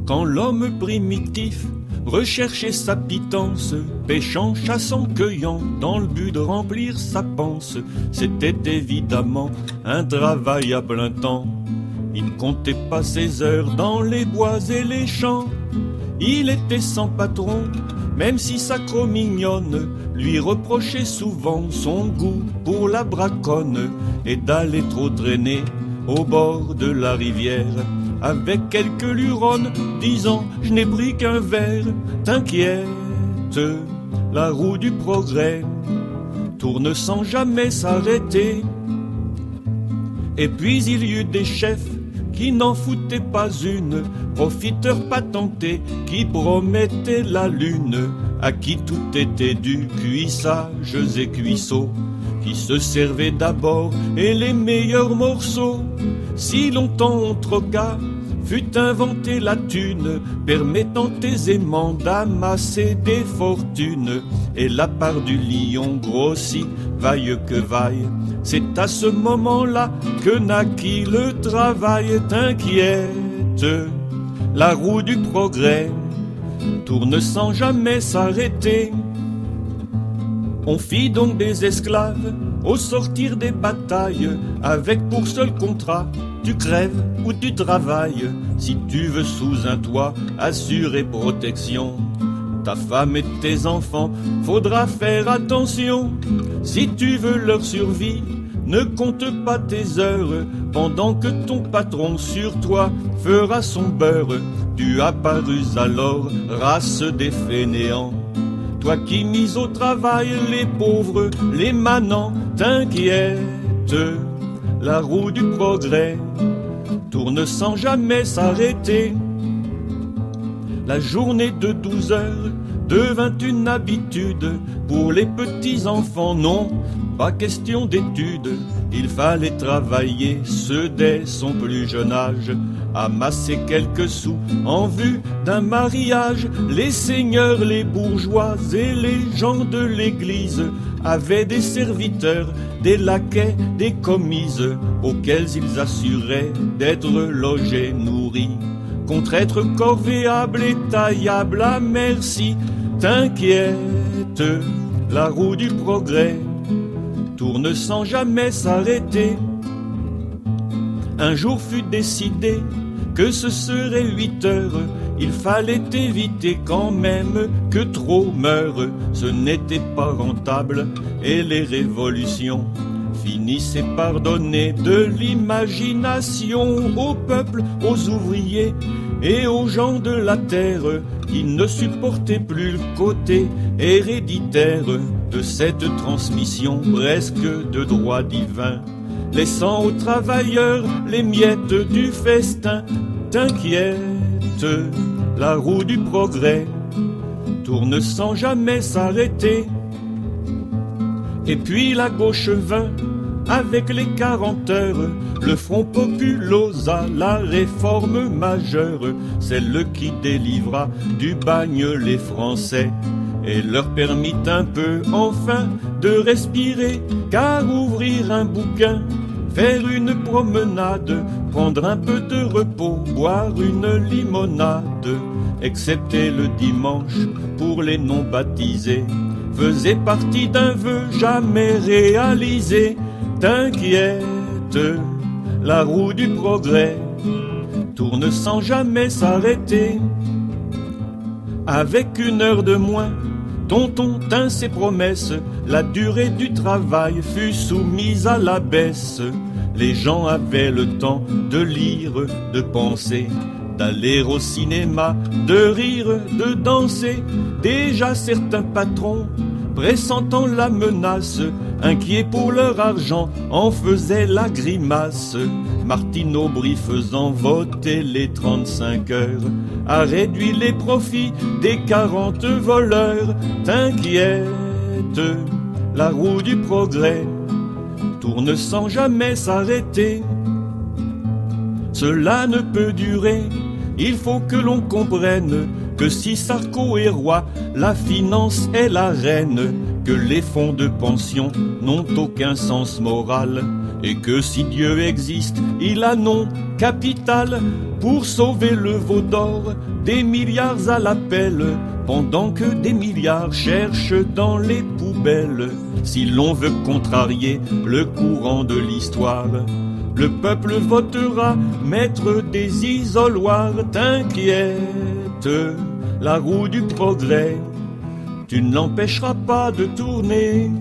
Quand l'homme primitif recherchait sa pitance, pêchant, chassant, cueillant, dans le but de remplir sa panse, c'était évidemment un travail à plein temps. Il ne comptait pas ses heures dans les bois et les champs. Il était sans patron, même si sa Cro-Mignonne lui reprochait souvent son goût pour la braconne et d'aller trop traîner au bord de la rivière avec quelques luronnes, disant « je n'ai pris qu'un verre ». T'inquiète, la roue du progrès tourne sans jamais s'arrêter. Et puis il y eut des chefs qui n'en foutaient pas une, profiteurs patentés qui promettaient la lune, à qui tout était dû, cuissages et cuissots, qui se servaient d'abord et les meilleurs morceaux. Si longtemps on troqua, fut inventée la thune, permettant aisément d'amasser des fortunes. Et la part du lion grossit, vaille que vaille. C'est à ce moment-là que naquit le travail. T'inquiète, la roue du progrès tourne sans jamais s'arrêter. On fit donc des esclaves au sortir des batailles, avec pour seul contrat, tu crèves ou tu travailles. Si tu veux sous un toit assurer protection, ta femme et tes enfants, faudra faire attention. Si tu veux leur survie, ne compte pas tes heures, pendant que ton patron sur toi fera son beurre. Tu apparus alors, race des fainéants, toi qui mis au travail les pauvres, les manants. T'inquiète, la roue du progrès tourne sans jamais s'arrêter. La journée de 12 heures devint une habitude pour les petits enfants. Non, pas question d'études, il fallait travailler, ceux dès son plus jeune âge, amasser quelques sous en vue d'un mariage. Les seigneurs, les bourgeois et les gens de l'église avaient des serviteurs, des laquais, des commises, auxquels ils assuraient d'être logés, nourris, contre être corvéables et taillables à merci. T'inquiète, la roue du progrès tourne sans jamais s'arrêter. Un jour fut décidé que ce serait 8 heures, il fallait éviter quand même que trop meure. Ce n'était pas rentable et les révolutions finissaient par donner de l'imagination au peuple, aux ouvriers et aux gens de la terre qui ne supportaient plus le côté héréditaire de cette transmission presque de droit divin, laissant aux travailleurs les miettes du festin. T'inquiète, la roue du progrès tourne sans jamais s'arrêter. Et puis la gauche vint avec les 40 heures, le Front populosa, la réforme majeure, celle qui délivra du bagne les Français et leur permit un peu enfin de respirer, car ouvrir un bouquin, faire une promenade, prendre un peu de repos, boire une limonade, excepté le dimanche pour les non-baptisés, faisait partie d'un vœu jamais réalisé. T'inquiète, la roue du progrès tourne sans jamais s'arrêter. Avec 1 heure de moins, Tonton tint ses promesses, la durée du travail fut soumise à la baisse. Les gens avaient le temps de lire, de penser, d'aller au cinéma, de rire, de danser. Déjà certains patrons, pressentant la menace, inquiets pour leur argent, en faisaient la grimace. Martine Aubry, faisant voter les 35 heures, a réduit les profits des 40 voleurs. T'inquiète, la roue du progrès tourne sans jamais s'arrêter. Cela ne peut durer, il faut que l'on comprenne que si Sarko est roi, la finance est la reine, que les fonds de pension n'ont aucun sens moral, et que si Dieu existe, il a non capital pour sauver le veau d'or, des milliards à l'appel, pendant que des milliards cherchent dans les poubelles. Si l'on veut contrarier le courant de l'histoire, le peuple votera mettre des isoloirs. T'inquiète, la roue du progrès, tu ne l'empêcheras pas de tourner.